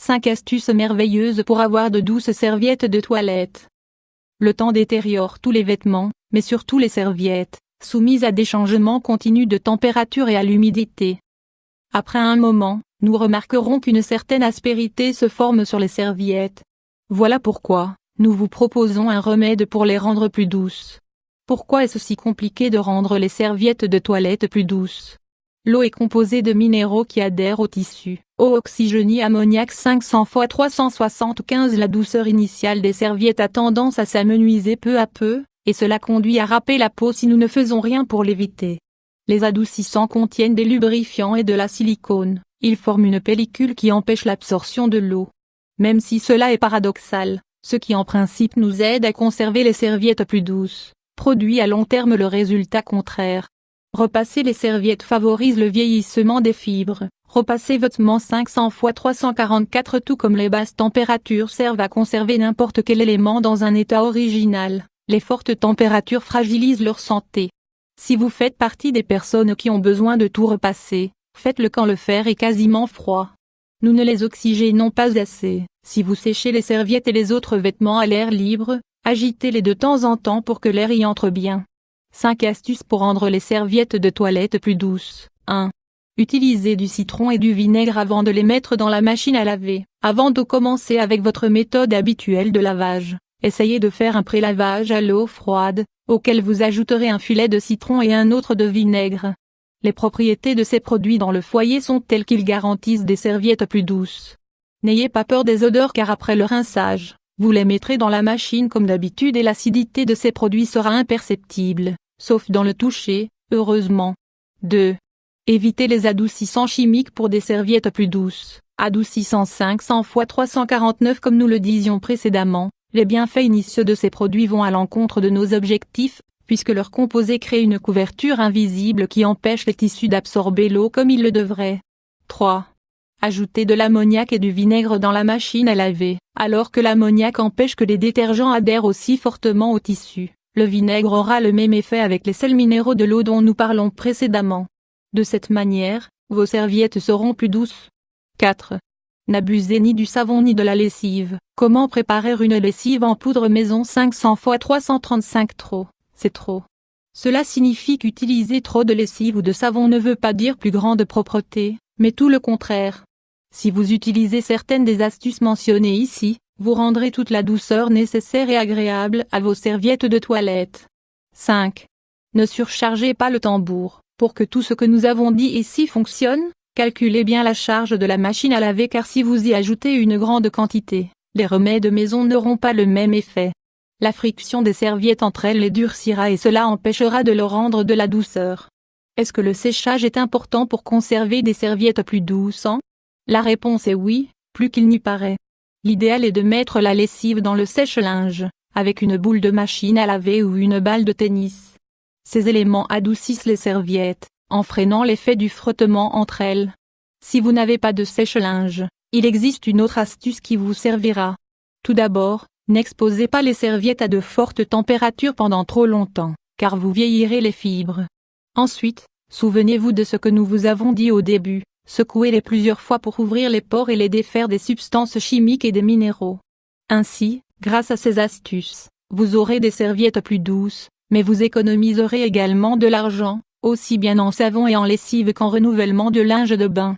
5 astuces merveilleuses pour avoir de douces serviettes de toilette. Le temps détériore tous les vêtements, mais surtout les serviettes, soumises à des changements continus de température et à l'humidité. Après un moment, nous remarquerons qu'une certaine aspérité se forme sur les serviettes. Voilà pourquoi, nous vous proposons un remède pour les rendre plus douces. Pourquoi est-ce si compliqué de rendre les serviettes de toilette plus douces? L'eau est composée de minéraux qui adhèrent au tissu. Eau oxygénée ammoniac 500 x 375. La douceur initiale des serviettes a tendance à s'amenuiser peu à peu, et cela conduit à râper la peau si nous ne faisons rien pour l'éviter. Les adoucissants contiennent des lubrifiants et de la silicone. Ils forment une pellicule qui empêche l'absorption de l'eau. Même si cela est paradoxal, ce qui en principe nous aide à conserver les serviettes plus douces, produit à long terme le résultat contraire. Repasser les serviettes favorise le vieillissement des fibres. Repasser vêtements 500 x 344. Tout comme les basses températures servent à conserver n'importe quel élément dans un état original, les fortes températures fragilisent leur santé. Si vous faites partie des personnes qui ont besoin de tout repasser, faites-le quand le fer est quasiment froid. Nous ne les oxygénons pas assez. Si vous séchez les serviettes et les autres vêtements à l'air libre, agitez-les de temps en temps pour que l'air y entre bien. 5 astuces pour rendre les serviettes de toilette plus douces. 1. Utilisez du citron et du vinaigre avant de les mettre dans la machine à laver. Avant de commencer avec votre méthode habituelle de lavage, essayez de faire un pré-lavage à l'eau froide, auquel vous ajouterez un filet de citron et un autre de vinaigre. Les propriétés de ces produits dans le foyer sont telles qu'ils garantissent des serviettes plus douces. N'ayez pas peur des odeurs car après le rinçage, vous les mettrez dans la machine comme d'habitude et l'acidité de ces produits sera imperceptible, sauf dans le toucher, heureusement. 2. Évitez les adoucissants chimiques pour des serviettes plus douces. Adoucissants 500 x 349. Comme nous le disions précédemment, les bienfaits initiaux de ces produits vont à l'encontre de nos objectifs, puisque leurs composés créent une couverture invisible qui empêche les tissus d'absorber l'eau comme ils le devraient. 3. Ajoutez de l'ammoniac et du vinaigre dans la machine à laver. Alors que l'ammoniac empêche que les détergents adhèrent aussi fortement au tissu, le vinaigre aura le même effet avec les sels minéraux de l'eau dont nous parlons précédemment. De cette manière, vos serviettes seront plus douces. 4. N'abusez ni du savon ni de la lessive. Comment préparer une lessive en poudre maison 500 x 335? Trop, c'est trop. Cela signifie qu'utiliser trop de lessive ou de savon ne veut pas dire plus grande propreté, mais tout le contraire. Si vous utilisez certaines des astuces mentionnées ici, vous rendrez toute la douceur nécessaire et agréable à vos serviettes de toilette. 5. Ne surchargez pas le tambour. Pour que tout ce que nous avons dit ici fonctionne, calculez bien la charge de la machine à laver car si vous y ajoutez une grande quantité, les remèdes maison n'auront pas le même effet. La friction des serviettes entre elles les durcira et cela empêchera de leur rendre de la douceur. Est-ce que le séchage est important pour conserver des serviettes plus douces? La réponse est oui, plus qu'il n'y paraît. L'idéal est de mettre la lessive dans le sèche-linge, avec une boule de machine à laver ou une balle de tennis. Ces éléments adoucissent les serviettes, en freinant l'effet du frottement entre elles. Si vous n'avez pas de sèche-linge, il existe une autre astuce qui vous servira. Tout d'abord, n'exposez pas les serviettes à de fortes températures pendant trop longtemps, car vous vieillirez les fibres. Ensuite, souvenez-vous de ce que nous vous avons dit au début, secouez-les plusieurs fois pour ouvrir les pores et les défaire des substances chimiques et des minéraux. Ainsi, grâce à ces astuces, vous aurez des serviettes plus douces, mais vous économiserez également de l'argent, aussi bien en savon et en lessive qu'en renouvellement de linge de bain.